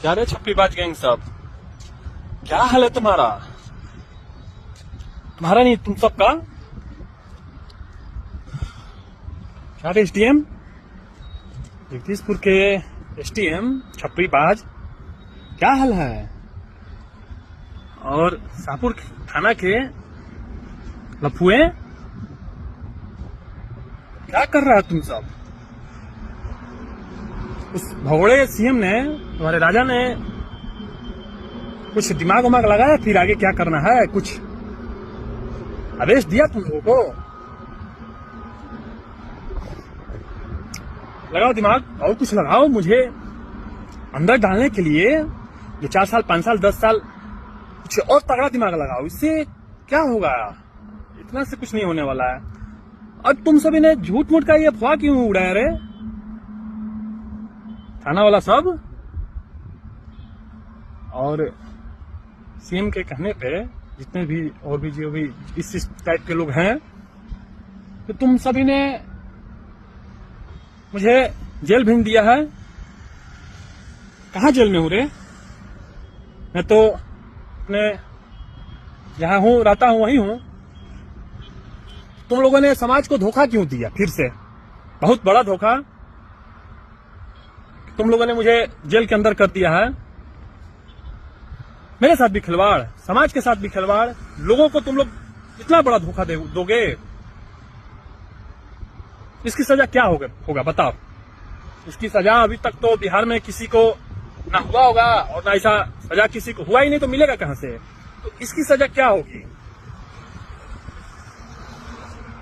क्या रे छप्पीबाज गैंग सब, क्या हाल है तुम्हारा? तुम्हारा नहीं, तुम सबका। क्या रे एसडीएम, जगदीशपुर के एसडीएम छप्पीबाज, क्या हाल है? और शाहपुर थाना के लफुए, क्या कर रहा है तुम सब? उस भगोड़े सीएम ने, तुम्हारे राजा ने कुछ दिमाग उमाग लगाया फिर आगे क्या करना है? कुछ आदेश दिया तुम लोगों को? लगाओ दिमाग और कुछ लगाओ मुझे अंदर डालने के लिए। जो 4 साल 5 साल 10 साल कुछ और तगड़ा दिमाग लगाओ। इससे क्या होगा? इतना से कुछ नहीं होने वाला है। और तुम सभी ने झूठ मूठ का ये अफवाह क्यों उड़ाया रे? थाना वाला सब और सीएम के कहने पे जितने भी और भी जो भी इस टाइप के लोग हैं, तो तुम सभी ने मुझे जेल भेज दिया है। कहाँ जेल में हूँ रे? मैं तो अपने जहां हूँ, रहता हूँ, वहीं हूँ। तुम लोगों ने समाज को धोखा क्यों दिया? फिर से बहुत बड़ा धोखा। तुम लोगों ने मुझे जेल के अंदर कर दिया है। मेरे साथ भी खिलवाड़, समाज के साथ भी खिलवाड़। लोगों को तुम लोग इतना बड़ा धोखा दोगे, इसकी सजा क्या होगा बताओ? इसकी सजा अभी तक तो बिहार में किसी को ना हुआ होगा, और ना ऐसा सजा किसी को हुआ ही नहीं, तो मिलेगा कहां से? तो इसकी सजा क्या होगी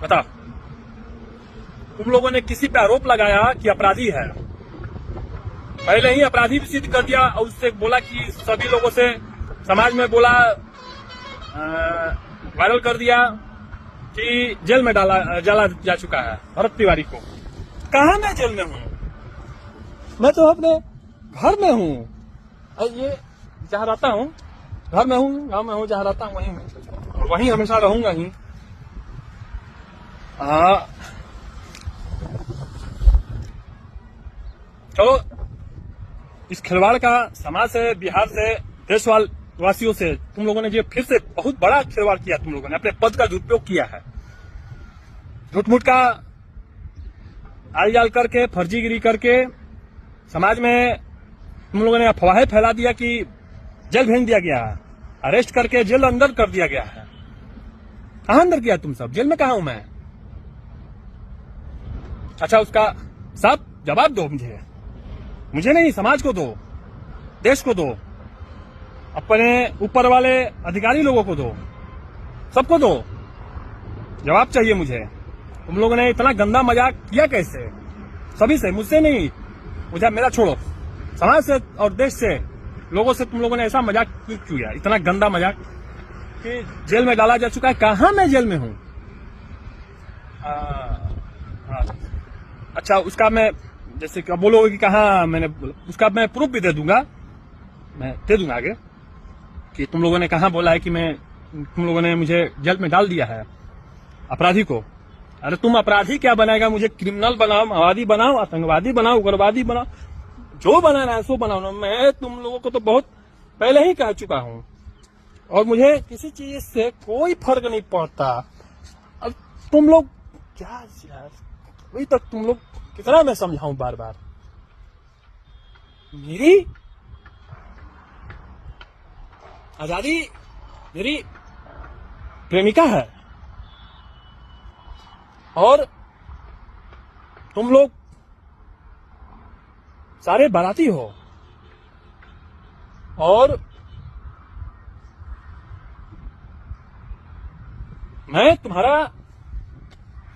बताओ? तुम लोगों ने किसी पे आरोप लगाया कि अपराधी है, पहले ही अपराधी भी सिद्ध कर दिया, और उससे बोला कि सभी लोगों से समाज में बोला, वायरल कर दिया कि जेल में डाला जा चुका है भरत तिवारी को। कहा मैं जेल में हूँ? मैं तो अपने घर में हूँ। ये जहाँ रहता हूँ, घर में हूँ, गांव में हूँ, जहाँ रहता हूँ वहीं हूँ, और वहीं हमेशा रहूंगा ही। तो इस खिलवाड़ का समाज से, बिहार से, देशवासियों से तुम लोगों ने जो फिर से बहुत बड़ा खिलवाड़ किया। तुम लोगों ने अपने पद का दुरुपयोग किया है। झूठ मूठ का आलजाल करके, फर्जीगिरी करके समाज में तुम लोगों ने अफवाहें फैला दिया कि जेल भेज दिया गया है, अरेस्ट करके जेल अंदर कर दिया गया है। कहां अंदर किया तुम सब? जेल में कहा हूं मैं? अच्छा, उसका साफ जवाब दो मुझे नहीं, समाज को दो, देश को दो, अपने ऊपर वाले अधिकारी लोगों को दो, सबको दो। जवाब चाहिए मुझे। तुम लोगों ने इतना गंदा मजाक किया कैसे? सभी से, मुझसे नहीं, मुझे मेरा छोड़ो, समाज से और देश से, लोगों से तुम लोगों ने ऐसा मजाक क्यों किया? इतना गंदा मजाक कि जेल में डाला जा चुका है। कहां मैं जेल में हूं? अच्छा, उसका मैं, जैसे कि बोलोगे कि कहा मैंने, उसका मैं प्रूफ भी दे दूंगा, मैं दे दूंगा आगे कि तुम लोगों ने कहा बोला है कि तुम लोगों ने मुझे जेल में डाल दिया है, अपराधी को। अरे तुम अपराधी क्या बनाएगा? मुझे क्रिमिनल बनाओ, माओवादी बनाओ, आतंकवादी बनाओ, उग्रवादी बनाओ, जो बनाना है सो बनाओ। मैं तुम लोगों को तो बहुत पहले ही कह चुका हूं, और मुझे किसी चीज से कोई फर्क नहीं पड़ता। अब तुम लोग क्या यार, अभी तक तुम लोग कितना मैं समझाऊं बार बार? मेरी आजादी मेरी प्रेमिका है, और तुम लोग सारे बाराती हो, और मैं तुम्हारा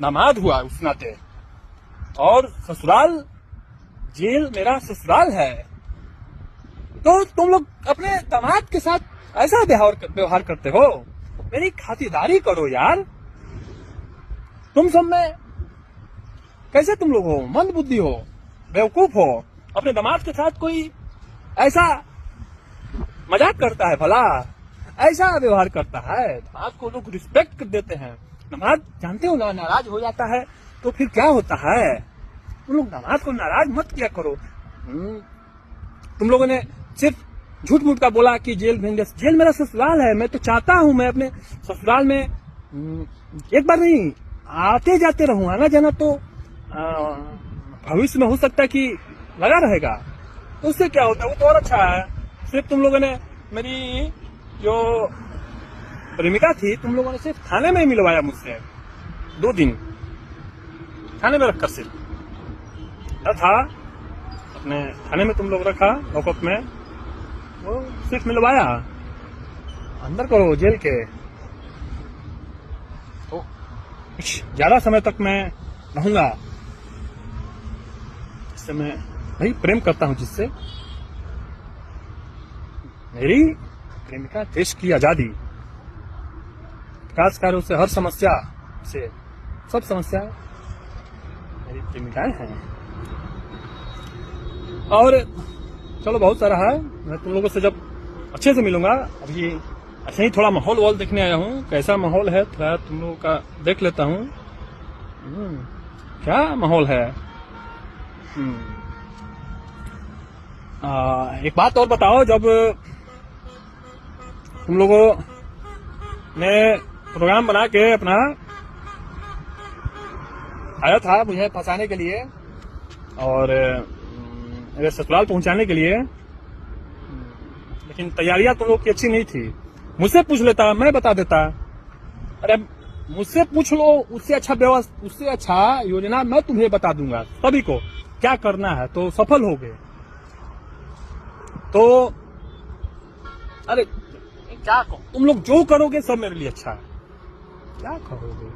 दामाद हुआ उस नाते, और ससुराल, जेल मेरा ससुराल है। तो तुम लोग अपने दामाद के साथ ऐसा व्यवहार करते हो? मेरी खातिरदारी करो यार। तुम सब में कैसे तुम लोग हो? मंद बुद्धि हो, बेवकूफ हो। अपने दामाद के साथ कोई ऐसा मजाक करता है भला? ऐसा व्यवहार करता है? दामाद को लोग रिस्पेक्ट देते हैं। दामाद जानते हो ना, नाराज हो जाता है तो फिर क्या होता है? तुम लोग दामाद को नाराज मत किया करो। तुम लोगों ने सिर्फ झूठ मूठ का बोला कि जेल भेज दिया। जेल मेरा ससुराल है, मैं तो चाहता हूं मैं अपने ससुराल में एक बार नहीं आते जाते रहूं। आना जाना तो भविष्य में हो सकता है कि लगा रहेगा, तो उससे क्या होता है, वो तो और अच्छा है। सिर्फ तुम लोगों ने मेरी जो प्रेमिका थी, तुम लोगों ने सिर्फ थाने में ही मिलवाया मुझसे, 2 दिन थाने में रखकर सिर्फ था, अपने थाने में तुम लोग रखा लॉकअप में, वो सिर्फ मिलवाया। अंदर करो जेल के, तो कुछ ज्यादा समय तक मैं रहूंगा। इससे मैं वही प्रेम करता हूं जिससे, मेरी प्रेमिका, देश की आजादी, विकास कार्यों से, हर समस्या से, सब समस्या मेरी प्रेमिकाएं हैं। और चलो बहुत सारा है, मैं तुम लोगों से जब अच्छे से मिलूंगा। अभी ऐसे ही थोड़ा माहौल वॉल देखने आया हूँ, कैसा माहौल है थोड़ा तुम लोगों का देख लेता हूँ। क्या माहौल है। एक बात और बताओ, जब तुम लोगों ने प्रोग्राम बना के अपना आया था मुझे फंसाने के लिए और मेरे ससुराल पहुंचाने के लिए, लेकिन तैयारियां तुम लोग की अच्छी नहीं थी। मुझसे पूछ लेता, मैं बता देता। अरे मुझसे पूछ लो, उससे अच्छा व्यवस्था, उससे अच्छा योजना मैं तुम्हें बता दूंगा सभी को क्या करना है, तो सफल हो गए। तो अरे क्या तुम लोग जो करोगे सब मेरे लिए अच्छा है। क्या करोगे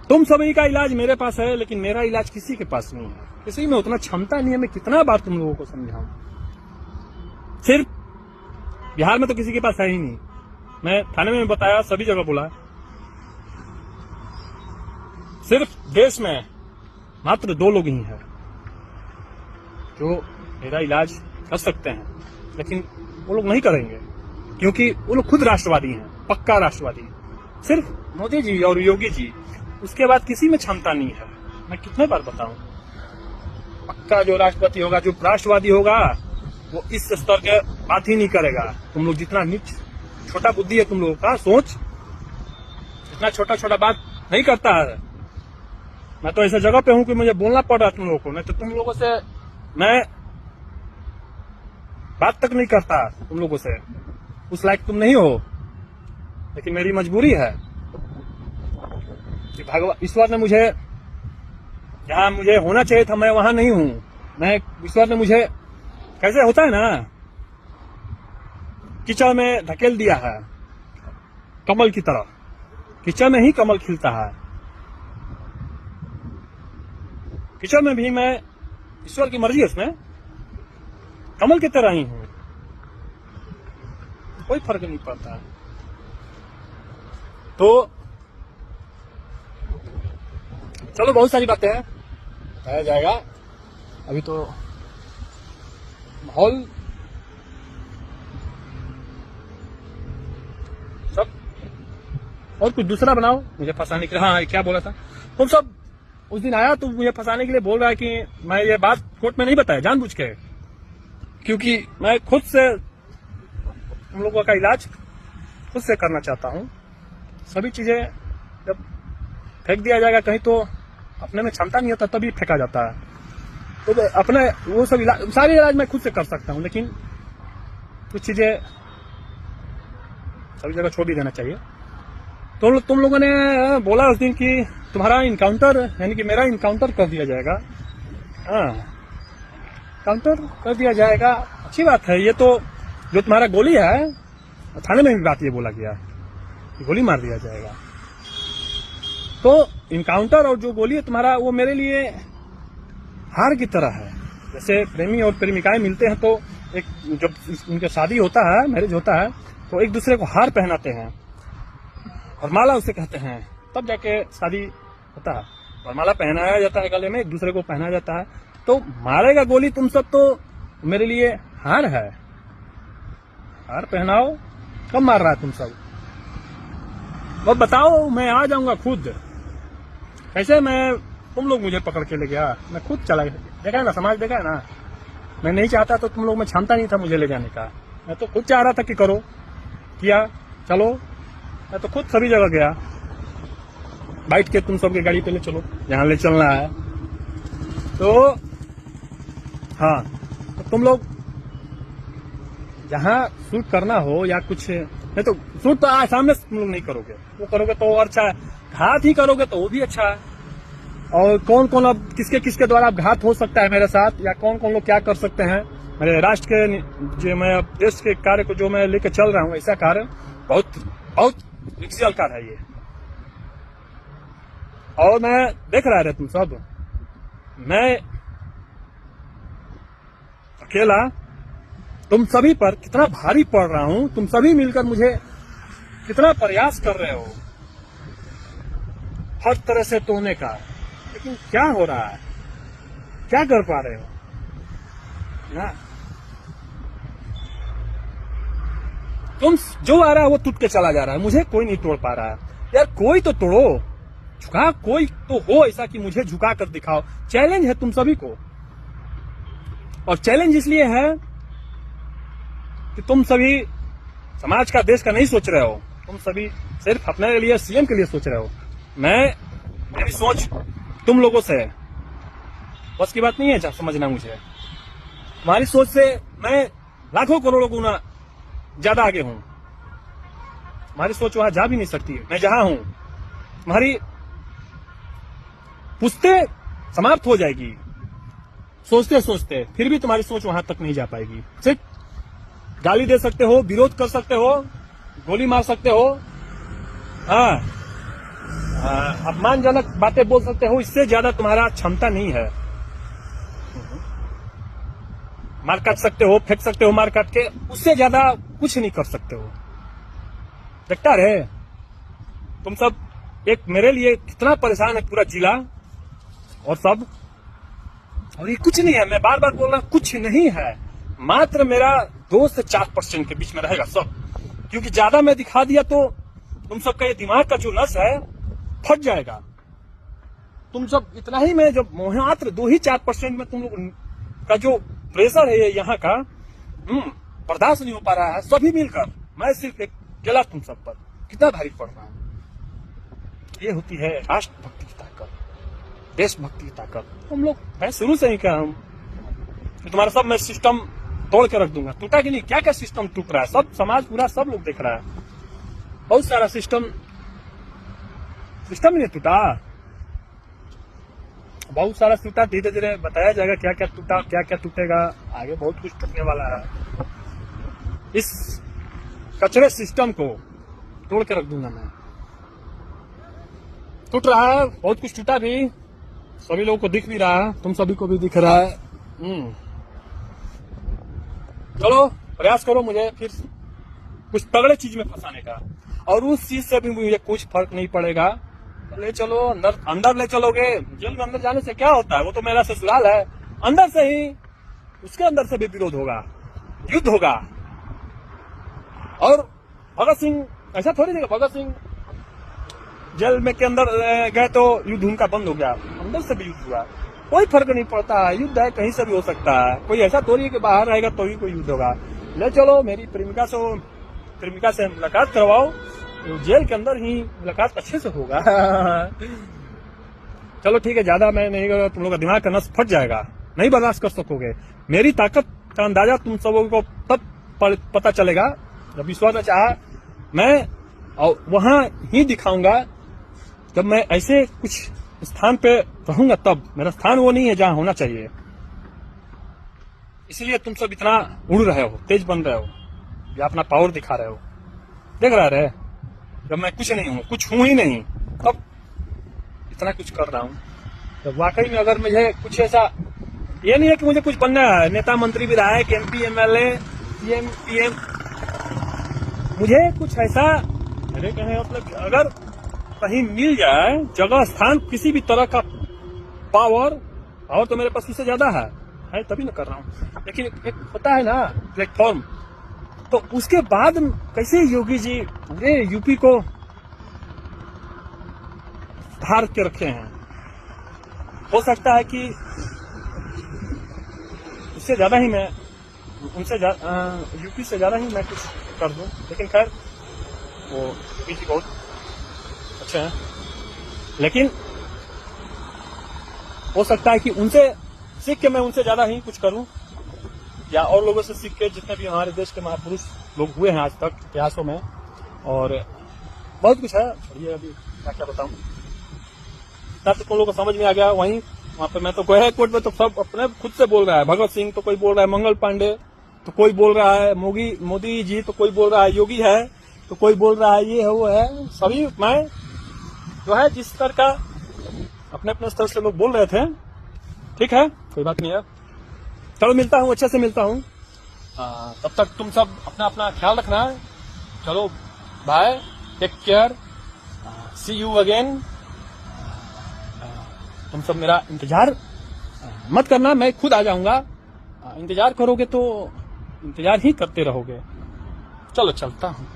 तुम? सभी का इलाज मेरे पास है, लेकिन मेरा इलाज किसी के पास नहीं है, किसी में उतना क्षमता नहीं है। मैं कितना बार तुम लोगों को समझाऊं, सिर्फ बिहार में तो किसी के पास है ही नहीं। मैं थाने में बताया, सभी जगह बोला, सिर्फ देश में मात्र 2 लोग ही हैं जो मेरा इलाज कर सकते हैं, लेकिन वो लोग नहीं करेंगे क्योंकि वो लोग खुद राष्ट्रवादी हैं, पक्का राष्ट्रवादी। सिर्फ मोदी जी और योगी जी, उसके बाद किसी में क्षमता नहीं है। मैं कितने बार बताऊं, पक्का जो राष्ट्रपति होगा, जो राष्ट्रवादी होगा, वो इस स्तर के बात ही नहीं करेगा। तुम लोग जितना नीच छोटा बुद्धि है तुम लोगों का सोच, इतना छोटा छोटा बात नहीं करता है। मैं तो ऐसे जगह पे हूं कि मुझे बोलना पड़ रहा है तुम लोगों को, नहीं तो तुम लोगों से मैं बात तक नहीं करता। तुम लोगों से उस लायक तुम नहीं हो, लेकिन मेरी मजबूरी है कि भगवान ईश्वर ने मुझे, जहां मुझे होना चाहिए था मैं वहां नहीं हूं। मैं ईश्वर ने मुझे, कैसे होता है ना, कीचड़ में धकेल दिया है कमल की तरह। कीचड़ में ही कमल खिलता है। कीचड़ में भी मैं, ईश्वर की मर्जी है उसमें, कमल की तरह ही हूं, कोई फर्क नहीं पड़ता। तो चलो बहुत सारी बातें हैं, बताया जाएगा। अभी तो माहौल सब, और कुछ दूसरा बनाओ मुझे फंसाने के लिए। हाँ, क्या बोला था तुम सब उस दिन आया तो मुझे फंसाने के लिए बोल रहा है कि मैं ये बात कोर्ट में नहीं बताया जानबूझ के, क्योंकि मैं खुद से तुम लोगों का इलाज खुद से करना चाहता हूँ। सभी चीजें जब फेंक दिया जाएगा कहीं, तो अपने में क्षमता नहीं होता तभी फेंका जाता है। तो अपने वो सब इलाज, सारे इलाज मैं खुद से कर सकता हूँ, लेकिन कुछ चीजें सभी जगह छोड़ भी देना चाहिए। तो तुम लोगों ने बोला उस दिन कि तुम्हारा इनकाउंटर, यानी कि मेरा इनकाउंटर कर दिया जाएगा। हाँ, काउंटर कर दिया जाएगा, अच्छी बात है। ये तो जो तुम्हारा गोली है, थाने में भी बात ये बोला गया, गोली मार दिया जाएगा। तो इनकाउंटर और जो गोली है तुम्हारा, वो मेरे लिए हार की तरह है। जैसे प्रेमी और प्रेमिकाएं मिलते हैं तो एक, जब उनका शादी होता है, मैरिज होता है, तो एक दूसरे को हार पहनाते हैं और माला उसे कहते हैं, तब जाके शादी होता है। और माला पहनाया जाता है गले में, एक दूसरे को पहनाया जाता है। तो मारेगा गोली तुम सब, तो मेरे लिए हार है। हार पहनाओ, कब मार रहा है तुम सब? अब बताओ, मैं आ जाऊंगा खुद। कैसे मैं, तुम लोग मुझे पकड़ के ले गया, मैं खुद चला गया। देखा है ना, समाज देखा है ना, मैं नहीं चाहता तो तुम लोग में क्षमता नहीं था मुझे ले जाने का। मैं तो खुद चाह रहा था कि करो, किया, चलो। मैं तो खुद सभी जगह गया, बैठ के तुम सबकी गाड़ी पे ले चलो जहाँ ले चलना है। तो हाँ, तो तुम लोग जहाँ शूट करना हो या कुछ नहीं तो शूट तो सामने तुम लोग नहीं करोगे, वो करोगे तो और अच्छा है। घात ही करोगे तो वो भी अच्छा है। और कौन कौन अब किसके किसके द्वारा घात हो सकता है मेरे साथ, या कौन कौन लोग क्या कर सकते हैं मेरे राष्ट्र के, जो मैं देश के कार्य को जो मैं लेकर चल रहा हूँ, ऐसा कार्य बहुत बहुत विकसित कार्य है ये। और मैं देख रहा है तुम सब, मैं अकेला तुम सभी पर कितना भारी पड़ रहा हूं। तुम सभी मिलकर मुझे कितना प्रयास कर रहे हो हर तरह से तोड़ने का, लेकिन क्या हो रहा है, क्या कर पा रहे हो ना? तुम जो आ रहा है वो टूट के चला जा रहा है, मुझे कोई नहीं तोड़ पा रहा है। यार कोई तो तोड़ो, झुका कोई तो हो ऐसा कि मुझे झुका कर दिखाओ। चैलेंज है तुम सभी को, और चैलेंज इसलिए है कि तुम सभी समाज का, देश का नहीं सोच रहे हो। तुम सभी सिर्फ अपने लिए, सीएम के लिए सोच रहे हो। मेरी सोच तुम लोगों से बस की बात नहीं है समझना मुझे। तुम्हारी सोच से मैं लाखों करोड़ों गुना ज्यादा आगे हूं। तुम्हारी सोच वहां जा भी नहीं सकती, मैं जहां हूं तुम्हारी पुश्ते समाप्त हो जाएगी सोचते सोचते, फिर भी तुम्हारी सोच वहां तक नहीं जा पाएगी। सिर्फ गाली दे सकते हो, विरोध कर सकते हो, गोली मार सकते हो, अपमानजनक बातें बोल सकते हो, इससे ज्यादा तुम्हारा क्षमता नहीं है। मार काट सकते हो, फेंक सकते हो मार काट के, उससे ज्यादा कुछ नहीं कर सकते हो। देखता रहे तुम सब एक मेरे लिए कितना परेशान है पूरा जिला और सब। और ये कुछ नहीं है, मैं बार बार बोल रहा हूं, कुछ नहीं है। मात्र मेरा 2 से 4% के बीच में रहेगा सब, क्योंकि ज्यादा मैं दिखा दिया तो तुम सबका ये दिमाग का जो नस है फट जाएगा। तुम सब इतना ही में, जब मात्र 2 ही 4% में तुम लोग का जो प्रेशर है यहाँ का बर्दाश्त नहीं हो पा रहा है सभी मिलकर, मैं सिर्फ एक अकेला तुम सब पर कितना भारी पड़ रहा है। ये होती है राष्ट्रभक्ति की ताकत, देशभक्ति की ताकत। तुम लोग, मैं शुरू से ही कहा हूं कि तुम्हारा सब मैं सिस्टम तोड़ के रख दूंगा। टूटा कि नहीं, क्या क्या सिस्टम टूट रहा है, सब समाज पूरा सब लोग देख रहा है। बहुत सारा सिस्टम ही नहीं टूटा, बहुत सारा टूटा। धीरे धीरे बताया जाएगा क्या क्या टूटा, क्या क्या टूटेगा, आगे बहुत कुछ टूटने वाला है। इस कचरे सिस्टम को तोड़ के रख दूंगा मैं। टूट रहा है, बहुत कुछ टूटा भी, सभी लोगों को दिख भी रहा है, तुम सभी को भी दिख रहा है। चलो प्रयास करो मुझे फिर कुछ तगड़े चीज में फंसाने का, और उस चीज से भी मुझे कुछ फर्क नहीं पड़ेगा। ले चलो अंदर ले चलोगे, जेल में अंदर जाने से क्या होता है, वो तो मेरा ससुराल है। अंदर से ही, उसके अंदर से भी विरोध होगा, युद्ध होगा। और भगत सिंह ऐसा थोड़ी नहीं, भगत सिंह जेल में के अंदर गए तो युद्ध उनका बंद हो गया, अंदर से भी युद्ध हुआ। कोई फर्क नहीं पड़ता है, युद्ध है कहीं से भी हो सकता है। कोई ऐसा थोड़ी है कि बाहर रहेगा तो ही कोई युद्ध होगा। ले चलो मेरी प्रेमिका से मुलाकात करवाओ, तो जेल के अंदर ही मुलाकात अच्छे से होगा। चलो ठीक है, ज्यादा मैं नहीं करूँगा, तुम लोग का दिमाग का नस फट जाएगा, नहीं बर्दाश्त कर सकोगे। मेरी ताकत का अंदाजा तुम सबों को तब पता चलेगा जब विश्वास ने चाहा। मैं वहां ही दिखाऊंगा जब मैं ऐसे कुछ स्थान पे रहूंगा, तब। मेरा स्थान वो नहीं है जहां होना चाहिए, इसलिए तुम सब इतना उड़ रहे हो, तेज बन रहे हो, या अपना पावर दिखा रहे हो। देख रहे जब मैं कुछ नहीं हूं, कुछ हूं ही नहीं, तब इतना कुछ कर रहा हूं। तो वाकई में अगर मुझे कुछ ऐसा, ये नहीं है कि मुझे कुछ बनना है, नेता मंत्री विधायक MP MLA CM PM, मुझे कुछ ऐसा, मेरे कहने मतलब अगर कहीं मिल जाए जगह, स्थान, किसी भी तरह का पावर तो मेरे पास उससे ज्यादा है तभी ना कर रहा हूँ। लेकिन एक होता है ना प्लेटफॉर्म, तो उसके बाद कैसे योगी जी पूरे यूपी को धार के रखे हैं। हो सकता है कि उससे ज्यादा ही मैं उनसे यूपी से ज्यादा ही मैं कुछ कर दूं, लेकिन खैर वो यूपी जी बहुत अच्छे हैं, लेकिन हो सकता है कि उनसे सीख के मैं उनसे ज्यादा ही कुछ करूं, या और लोगों से सीख के, जितने भी हमारे देश के महापुरुष लोग हुए हैं आज तक इतिहासों में, और बहुत कुछ है। छोड़िए अभी क्या बताऊं, इतना तो तुम लोगों को समझ में आ गया। वहीं वहां पे मैं तो गया कोर्ट में तो सब अपने खुद से बोल रहा है, भगत सिंह तो कोई बोल रहा है, मंगल पांडे तो कोई बोल रहा है, मोदी जी तो कोई बोल रहा है, योगी है तो कोई बोल रहा है, ये है वो है, सभी मैं जो है जिस स्तर का अपने अपने स्तर से लोग बोल रहे थे। ठीक है, कोई बात नहीं है, चलो मिलता हूँ, अच्छे से मिलता हूँ। तब तक तुम सब अपना अपना ख्याल रखना है। चलो bye, take care, see you again. तुम सब मेरा इंतजार मत करना, मैं खुद आ जाऊंगा। इंतजार करोगे तो इंतजार ही करते रहोगे। चलो चलता हूँ।